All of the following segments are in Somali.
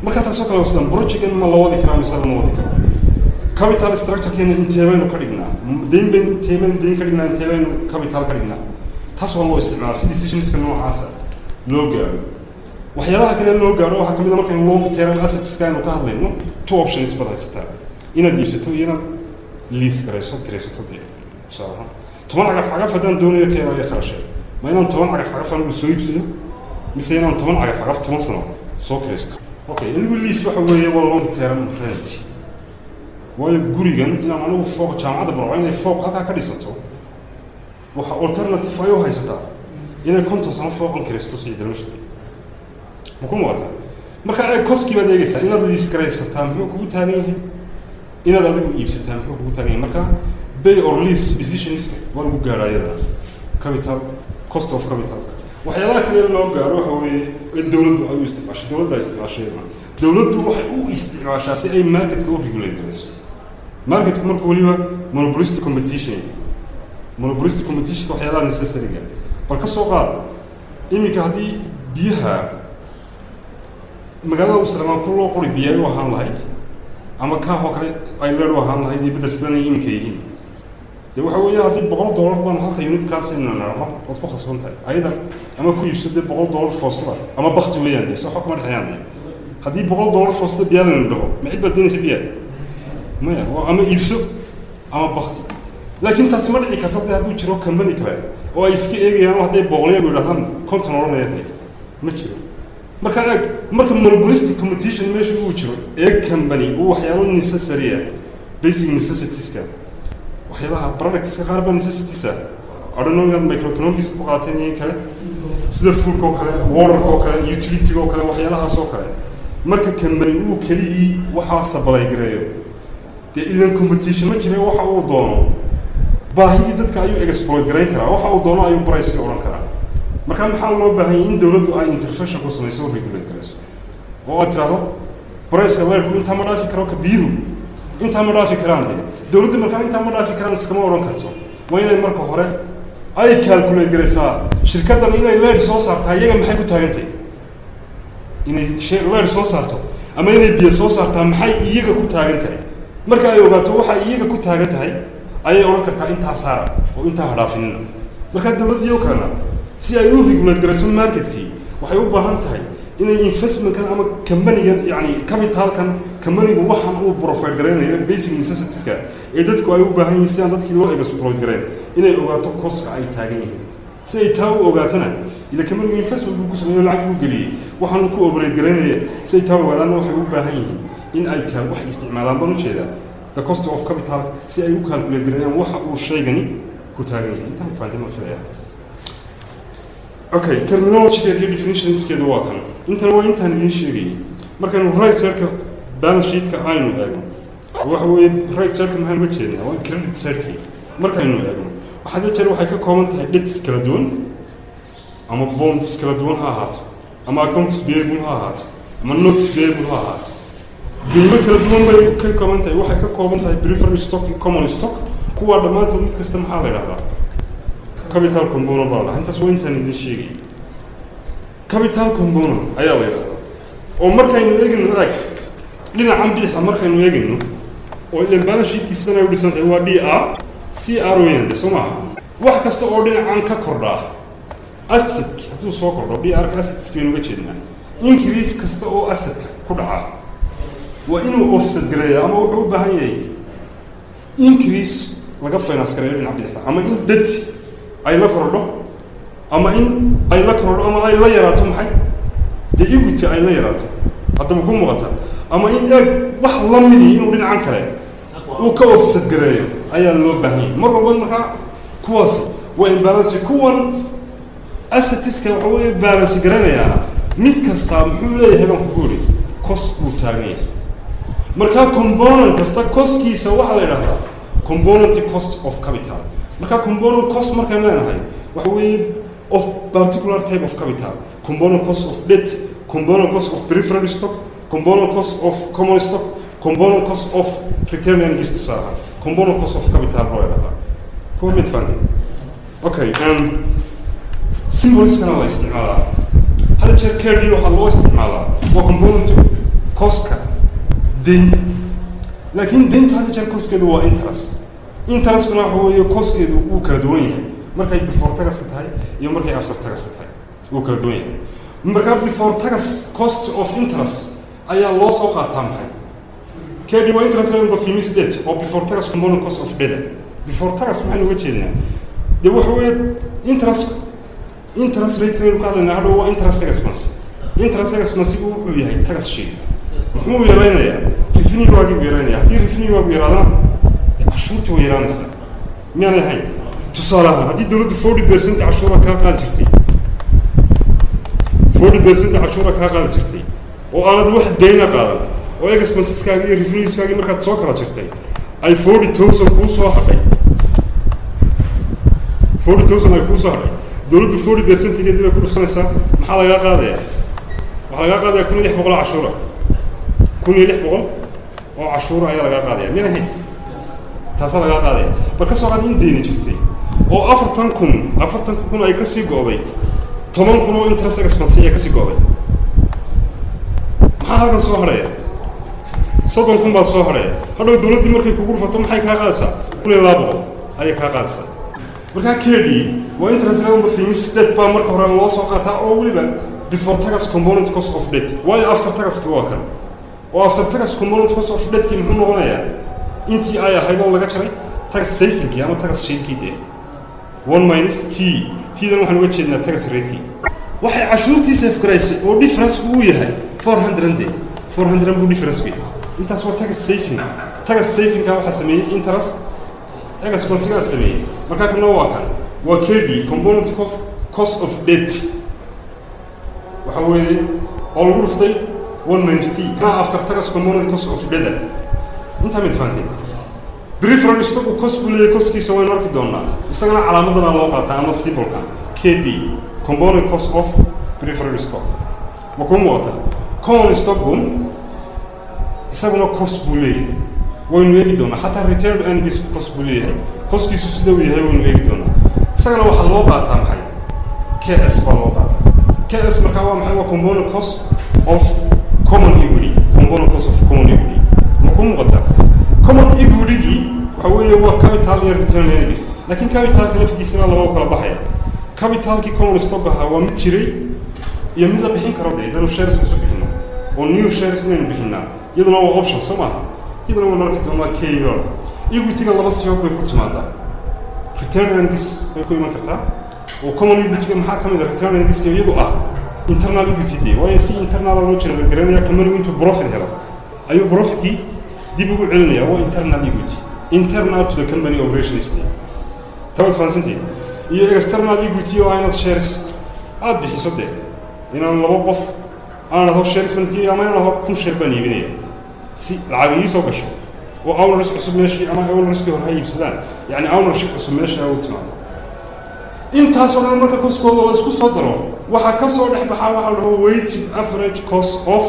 marka taasoo kale wasdan project ma la wadi karaa mise lama wadi karo capital structure keena inteebaynu ka dhignaa deyn ka dhignaa inteebaynu capital ka dhignaa taas waa loo isticmaalaa si decisionska noocaasa loo gaaro waxyaalaha kale loo gaaro waxaa kamid ah markaan long term assets ka aynu ka hadlayno two options bad haystaa inaad iibsato iyo inaad lease garayso dee tusaalahaan 10 cagaf haddaan doonayo keenayo kharashay ma inaan 10 cagaf aan soo iibsado mise inaan 10 cagaf 10 sano soo kiraysto okay in lease waxa weeye waa long term rent waayo gurigan inaan anigu fooq jaamacadda barco inay fooq halkaa ka dhisato waxa alternative ayo haysataa inay 50 sano fooqan kiraysto si dalashada ma ku muuqata marka ay koski baad eegaysaa inaad lease garaysataa muxuu kugu taagan yahay inaad adigu iibsataa muxuu kugu taagan yahay marka pay or lease decisions waa lagu gaarayada capital cost of capital waxyaalaha kale loo gaaro waxa weeye dawladdu ay u isticmaasho dawladdu waxay u isticmaashaa si ay marketka u regulate garayso marketku markuu waliba monopolistic competition waxyaalaha necessary-ga bal ka soo qaad iminka haddii biyaha magaalada Australia ku loo qori biyaha u ahaan lahayd ama ka hoo kale ay leedo ahaan lahayd bedel sidana iminka yihiin de waxa weeye haddii $100 baan halka unit kaas inaan rabo wad ku khasban tahay ayada ama ku iibsado $100 foosada ama bakhti weeyaan de soo xukuma dhexyaan haddii $100 foosada biyaha la dhaho ma cid badinaysa biyaha maya ama iibso ama bakhti laakiin taas ma dhici karto haddii jiro company kale oo ay iska eegayaan haday boqolyo yiraahdaan konton oranayay ma jiro marka monopolistic competition meesha uu jiro ee company uu waxyaalo necessary basic necessities ka waxyaalaha products ka qaar necessities I don't know in microeconomics ku qaateen kale sida food ko kale water ko kale utility ko kale waxyaalaha soo kale marka company uu kaliya waxa supply gareeyo de ilan competition ma jiro waxa uu doono baahida dadka ayuu exploit gareyn karaa waxa uu doono ayuu price ka oran karaa marka maxaa loo baahan yahay in dawladdu ay intervention ku samayso regulate garayso oo ay tiraahdo price ka leeyahay inta ma dhaafi karo ka biiru inta ma dhaafi karaan dawladdu marka inta ma dhaafi karaan iskama oran karto waa inay marka hore ay calculate garaysaa shirkaddan inay leer soo saarto iyaga maxay ku taagantay inay leer soo saarto ama inay biyo soo saartaa maxay iyaga ku taagantahay marka ay ogaato waxa iyaga ku taagantahay ayay oran kartaa inta saara oo inta hadhaafinina marka dawladdu kana si ay u regulate garayso marketkii waxay u baahan tahay inay investment kan ama company-gan yani capital kan company-gu waxaan uu profile gareynayo basic necessities ka ee dadku ay u baahan yihiin si aan dadkii loo exploit gareyn inay ogaato cost ay taagan yihiin si ay taa u ogaatana ila company-gu investment uu ku sameeyo lacag uu geliyay waxaan ku operate gareynaya si ay taa u ogaadaan waxay u baahan yihiin in ay ka wax isticmaalaan baan u jeedaa the cost of capital si ay u calculate gareeyaan waxa uu shaygani ku taagan yahay inta faahfaahin fiican okay terminology iyo definitions keedu waa kan intaan idin sheegay markaan right circle balance sheet ka aynu eegno waxa weeye right circle maxaan uga jeednaa waa credit circle markaaynu eegno waxay ka kooban tahay debts kala duwan ama bonds kala duwan ha ahaato ama accounts payable ha ahaato ama notes payable ha ahaato deymo kala duwan bay ka kooban tahay waxay ka kooban tahay preferred stock iyo common stock kuwa dhammaantood mid kasta maxaa la yidhahdaa capital component baa lahaa intaas waa intaan idin sheegay capital component ayaa la yidhahdaa oo markaynu eegno dhinacan bidixda markaynu eegno oo ilan balance sheetkii sidan ay u dhisan tahay waa CR weeyaan soo maaha wax kasta oo dhinacan ka kordhaa asset hadduu soo kordho ka assetskaynu uga jeednaa increase kasta oo assetka ku dhaca waa inuu offset gareeya ama wuxuu u baahan yahay increase laga finance gareeyo dhinaca bidixda ama in debt ay la kordho ama in ay la kordho ama ay la yaraato maxay de equity ay la yaraato hadda ku muuqata ama in wax la mid inuu dhinacan kale uu ka offset gareeyo ayaa loo baahan yahay mar walba marka kuwaas waa imbalance kuwan assets-ka waxa weeye balance gareynayaan mid kasta muxuu leeyahay baan ku goori cost uu taagan yahay marka component kasta cost-kiisa waxa la yiraahdaa component cost of capital marka component cost marka leenahay waxa weeye of particular type of capital component cost of debt component cost of preferred stock component cost of common stock component cost of return and gift sara component cost of capital royal comment funding okay symbols kana la isticmaalaa hal jeer keedii waxa loo isticmaalaa waa component كوسكا دينت لكن دينت هذا جال كوسكا هو interest كنا هو كوسكا هو كردوية مركي before tax هاي يوم مركي after tax هاي هو كردوية مركي before tax cost of interest أي الله سوق تام هاي كذي هو interest عند في مسدت أو before tax component cost of debt before tax ما هو وجهنا ده هو interest rate كنا نقول إنه هو interest expense هو هي tax شيء هو يرانا يا رفني واجب يرانا هذه رفني واجب يرانا عشورته ويرانا سا مين هاي تصالها هذه دولة 40% عشورة كاقال شرتي 40% عشورة كاقال شرتي وأنا ده واحد دينا قال وإكسبنسز كاقي رفنيز كاقي مركز سكر شرتي أي 40,000 كوسو حقي 40,000 أي كوسو حقي دولة 40% اللي ده كل سنة سا محل قاضي محل قاضي يكون يلح بقول عشورة كل يلح بقول أو عشورة أي لقى قاضي مين هي تاسا لقى قاضي بكسر قاضين ديني جفتي أو أفرتن كون أي كسي قاضي تمام كونوا إنترست إكسبنسية كسي قاضي ما هذا صهرة صدق كون بس صهرة هذا الدولة دي مركي كوكور فتوم حي كاغاسا كل لابو أي كاغاسا مركا كيري وإنترست راوند في مسدت بامر كهران الله سوقتها أولي بل before tax component cost of debt why after tax كواكن و after tax component cost of debt كم هو نغنيا انتي آية هيدا ولا كشري tax saving يا ما tax شيل كده 1 minus t ده نحن وجهنا tax rate واحد عشورتي سيف كرايس و difference هو يهاي 400 بو difference بيه انت سوى tax saving كاو حسميه interest expense كاو حسميه مركاك نواكن وكيدي component cost of debt وحوالي all غرفتي 1 minus t كان after tax component cost of debt انت متفاهمين بريفرال ستوك وكوست بولي كوست كي سوين ورك دونا استغنا علامتنا لو قاطع اما سيبل كي بي component cost of peripheral stock وكم وقتها common stock هم استغنا كوست بولي وين يجدون حتى return and this cost بولي كوست كي سوسدوي هي وين يجدون استغنا waxa loo qaataa maxay KS baa loo qaataa KS marka waa maxay waa component cost of common equity makum waqta common equity هو capital return earnings لكن capital نفسه لما كلا بحيا capital كي common stock هو متشري يميل بحين كرودة إذا shares بسبحنا و new shares من بحنا إذا هو option سماها إذا هو نركض ما كير equity الله بس يوم بيكون ماذا return earnings بيكون ما كرتا و common equity محاكم إذا return earnings يدو internal equity دي وهي سي internal وجه الجرانيا كمان وينتو profit هلا أيو profit كي دي بيقول علني هو internal equity internal to the company operations team. تبغى فانسنتي. هي external equity وأنا shares عاد بحسده. إن أنا لو بقف أنا هذا shares من كذي أما أنا هذا كم share بني بنيه. سي العادي يسوق الشيء. وأول رزق أسمى الشيء أما أول رزق هو هاي بسدان. يعني أول رزق أسمى الشيء أو تمام. أنت هسه أنا مرة كوست كود ولا كوست صدره. وحكسر نحب حاول هو weighted average cost of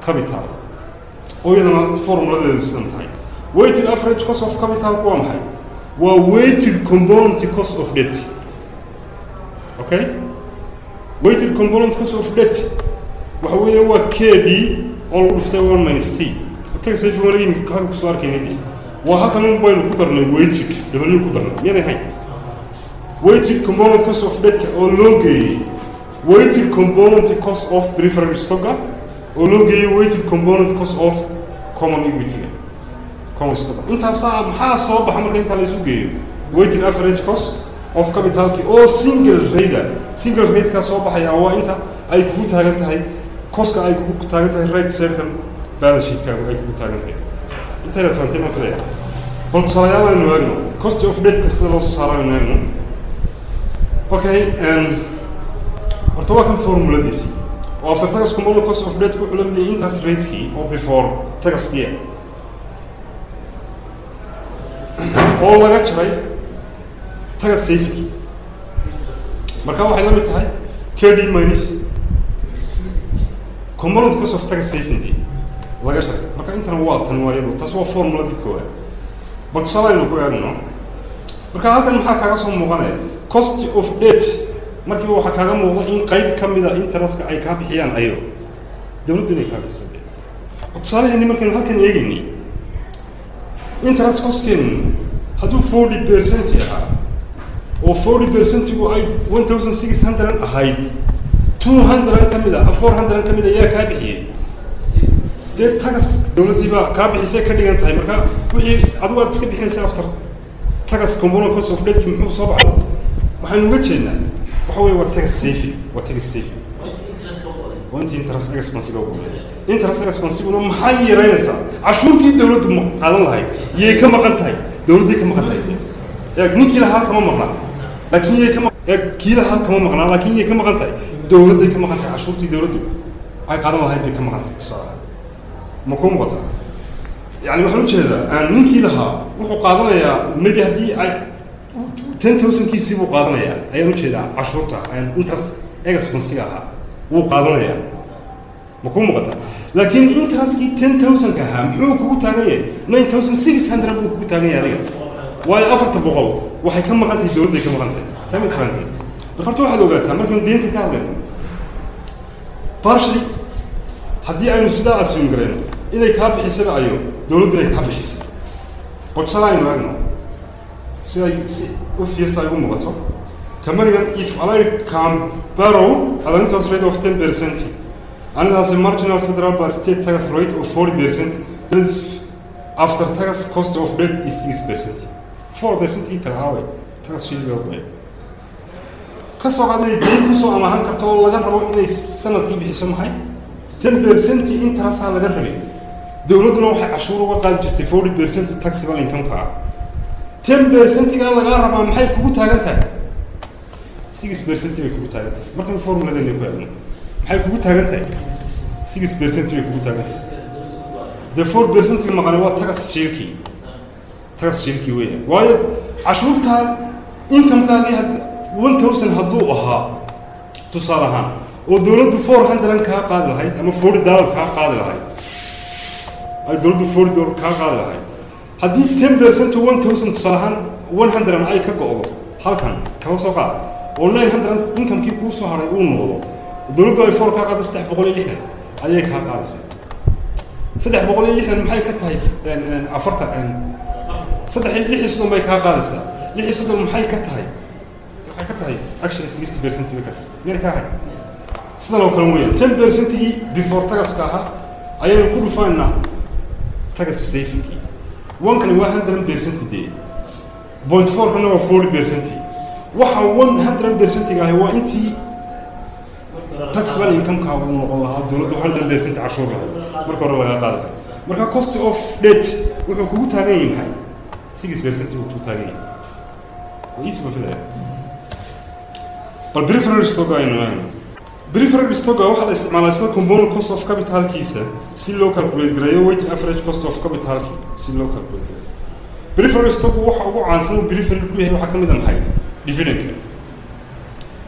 capital. وإذا فورمولا ذي السنتين. weighted average cost of capital قوام هاي weighted component cost of debt okay weighted component cost of debt هو KD all of the 1 minus T وتكسر في مريم كان كسر كندي وهذا موبايل قدرنا weighted دبليو قدرنا يعني هاي weighted component cost of debt or loggy weighted component cost of peripheral stock or loggy weighted component cost of common equity أنت صعب حاس صوب حمرك أنت اللي سوقيه weighted average cost of capital كي أو single rate كصوب حيا هو أنت أي كود هاجنت هاي cost كأي كود هاجنت هاي rate certain balance sheet كأي كود هاجنت هاي أنت لا فهمت ما فرق قلت صراحة إنه هاجنو cost of debt كسر صار إنه هاجنو أوكي ارتبط كم فورمولا دي سي و after tax component cost of debt كل من interest rate كي أو before tax كي oo laga jaray taga safety marka waxay la mid tahay KD minus component cost of taga safety laga jaray marka intana waa tan waayadu taas waa formula-dii koowaad balsalaynu ku eegno marka halkan maxaa kaaga soo muuqanaya cost of debt markii waxa kaaga muuqda in qayb kamid ah interest-ka ay ka bixiyaan ayo dawladdu inay ka bixisay تصالحني مركن هالكن يجيني interest costين هادو 40% يا و 40% يو أي 1600 هايد 200 كميدا 400 كميدا يا كابحي ده تاكس دولتي بقى كابحي سكري أنت هاي مركا وحي أدوات سكبي حين سأفتر تاكس كومبوننت كوست أوف ديت كم هو صباح وحين وجهنا وحوي وتاكس سيفي وانت interest expensive أقول interest expensive إنه محير رئيسا عشورتي الدولة هذا الله هاي يكمل قنتهاي دولتي كم قنتهاي يعني كلها كم مقنع لكن هي كم كلها كم مقنع لكن هي كم قنتهاي دولتي كم قنتهاي عشورتي دولتي هاي قادم الله هاي كم قنتهاي الصراحة مقوم قطع يعني ما حنوش هذا أنا من كلها وحو قادنا يا مبي هدي أي 10,000 كيسي وقادنا يا أي نوش هذا عشورتها يعني interest expensive وقادنا يا مقوم قطع لكن interest كي 10,000 كها محوك وتاعي 9,600 بوك وتاعي عليه واي أفرت بقول وحي كم قنتهاي دولتي كم قنتهاي تمت فهمتي بخرت واحد وقتها مركن دينتي كامل بارشلي هدي أي مسدا أسيون قرينا إذا كاب حساب أيوه دولتنا كاب حساب وتصلين معنا وفي سايقون مقطع كمان if I compare the interest rate of 10% and has a marginal federal plus state tax rate of 40%, then after tax cost of debt is 6%. 4% equal how tax shield away. كسر على الدين كسر أما هم كرتوا الله جربوا إن السنة كي بيحسم هاي 10% interest على جربي دولتنا وح عشورة وقال جت 40% taxable income كا 10% قال الله جرب ما حي كوت هاجنتها 6% بيكوت هاجنتها ما كان فورمولا اللي يقولون حي كوت هاجنتها 6% بيكوت هاجنتها the 4% المقارنات tax شركي ويا وايد عشورتها income كذي 1000 هدوءها تصالحان ودولة 400 كا قادر هاي أما $40 كا قادر هاي الدولة $40 كا قادر هاي هذه 10% 1000 تصالحان 100 أي كقوله هالكن كوسقة و900 إنكم كي كوسو هاي ونقوله الدولة 4 كا قادر استحب بقول لي إحنا عليه كا قادر سدح بقول لي إحنا محي كتايف يعني عفرت يعني سدح اللي حسنا ما كا قادر اللي حسنا محي كتاي حكتها actually 60% بكتر غير كاهي سنة لو كانوا ويا 10% before tax كاها أيه كله فانا tax saving كي 1 كان 100% دي 0.4 كان 40% وح 100% كاهي هو أنتي tax value income كاها والله دولة 100% عشور لها مركور الله قادر مركا cost of debt وحكومة تاني هاي 6% وحكومة تاني وإيش بفيله البريفرال ستوك أينوان بريفرال ستوك هو حال استعمال اسمه component cost of capital كيسة سي لو calculate غيره weighted average cost of capital سي لو calculate بريفرال ستوك هو عن سنة بريفرال كله هو حكم دم حي ديفينك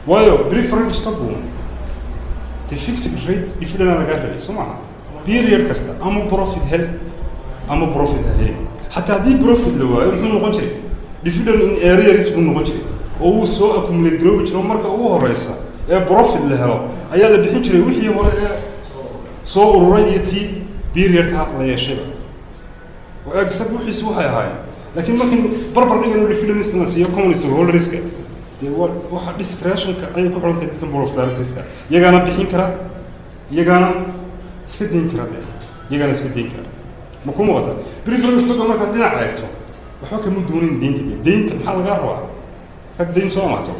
وايو بريفرال ستوك هو تفيكس ريت ديفيننا لقاه سمعها بيرير كستا أما بروفيت هل حتى هذه بروفيت لو يمكن نقول شيء ديفيننا إن اريا ريسك نقول شيء oo soo accumulate garow jiro marka ugu horeysa ee profit la helo ayaa la bixin jiray wixii hore ee soo ururay iyo tii period ka la yeeshay oo agsad wixii waxay ahaayeen laakiin markii barbar dhigan oo reference la siiyo communist holder risk ee waxa discretion ka ay ku xirantay dadka profit iyagana bixin kara iyagana iska deyn kara ma ku muuqata preference to marka dhinac eegto waxa ka mid doonin deynta maxaa laga rabaa الدين سو ماتو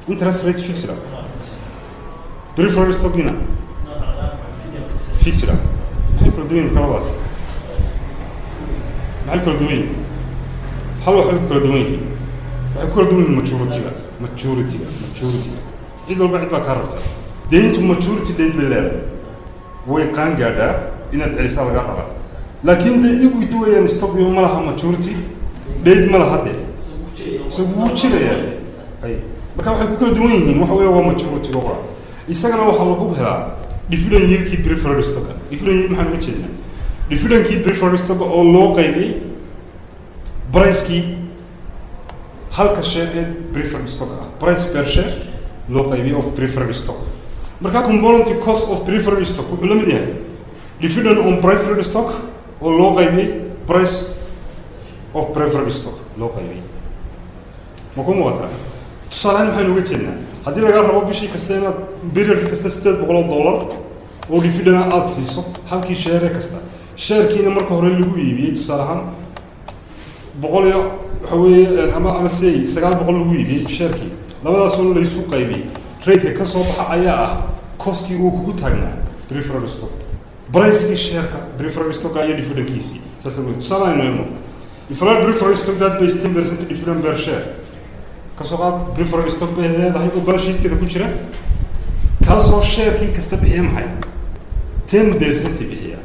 interest rate fixed preferred stock هنا fixed هل كل دوين كلاس هل كل دوين كل دوين maturity إذا الواحد بكررته دينتم maturity ديت بالله ويقان جادا إن العرسال غربا لكن ده يبغى يتوه يعني stock يوم ما لها maturity ديت ما لها ده سووا يعني أي marka waxay ku kala duwan yihiin waxa weeye waa maturity loo qora isagana waxa lagu helaa different year key preferred stock different year maxaa laga jeedaa different key preferred stock oo loo qaybay price key halka share ee preferred stock price per share loo qaybay of preferred stock marka component cost of preferred stock wuxuu la mid yahay dividend on preferred stock oo loo qaybiyey price of preferred stock loo qaybiyey ma ku muuqataa tusaale maxaynu uga jeednaa haddii laga rabo bishii kasta inaad period kasta $800 oo dividend aad siiso halkii share kasta sharekiina marka hore lagu iibiyey tusaale ahaan boqol waxa weeye ama say 900 lagu iibiyey shareki labadaas oo la isu qaybiyey rate ka soo baxa ayaa ah cost-kii uu kugu taagnaa preferred stock price-kii shareka preferred stock ayaa dividend-kiisii saas weeye tusaale if I preferred stock that pays 10% dividend per share kasoo qaad preferred stock bay leedahay oo balance sheet-keeda ku jira kaasoo shareki kasta bixiya maxay 10% bixiya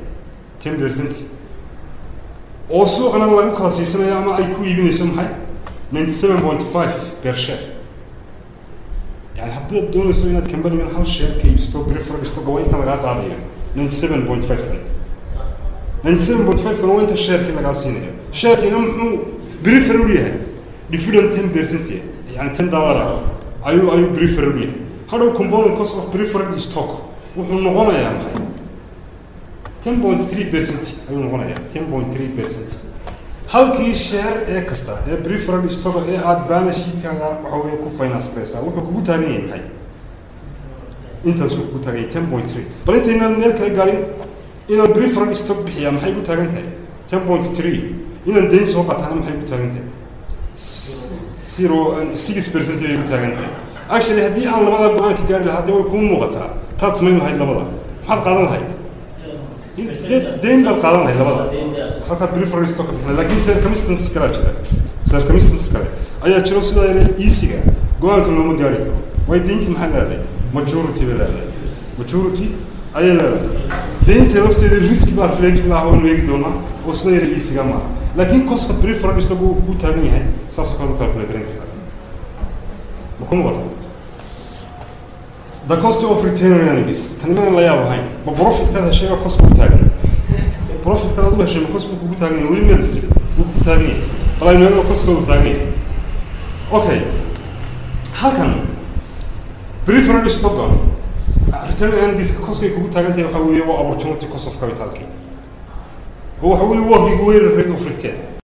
10% oo suuqana lagu kala siisanayo ama ay ku iibinayso maxay 97.5 per share يعني حتى دون سوينا كمباني من هال شير كيف ستوك بريفر ستوك وين تلقى قاضي 97.5 97.5 كانوا وين الشير كي لقى سينه شير كي نم بريفر وليه ديفيدند 10% يعني $10 أيو بريفر وليه هذا كومبوننت كوست اوف بريفر ستوك وحنا نقولنا يا محي 10.3% أيو نقولنا يا 10.3% halkii share kasta preferred stock aad balance sheet-kaaga waxa weeye ku finance karaysaa wuxuu kugu taagan yahay maxay intaas uu kugu taagan yahay 10.3 bal inta meel kale gaarin inaan preferred stock bixiya maxay ku taagan tahay 10.3 inaan deyn soo qataan maxay ku taagan tahay 0.6% ay ku taagan tahay actually haddii aan labada go'aan ka gaari lahaa way ku muuqataa taad samayn lahayd labada maxaad qaadan lahayd deyn baad qaadan lahayd labada halka preferred stock laakiin circumstances kala jira circumstances kale ayaa jiro sida ay easy-ga go'aanka looma gaari karo way deynta maxay leedahay majority bay leedahay majority ayaa leedahay deynta lafteeda risk baa related ah oo weegi doona oo sida ay easy-ga ma laakiin cost preferred stock uu taagan yahay saas oo kale calculate garan kartaa ma kuma wada the cost of return earnings tanimada la yaab ahayn ma profit ka heshay cost uu taagan profit ka adu heshay cost uu kugu taagan yahay weli meel istii uu kugu taagan yahay qalayno cost uu taagan yahay okay halkan preferred stock return earnings cost kugu taagan tahay waxa weeye waa opportunity cost of capital ki waxa weeye waa rate of return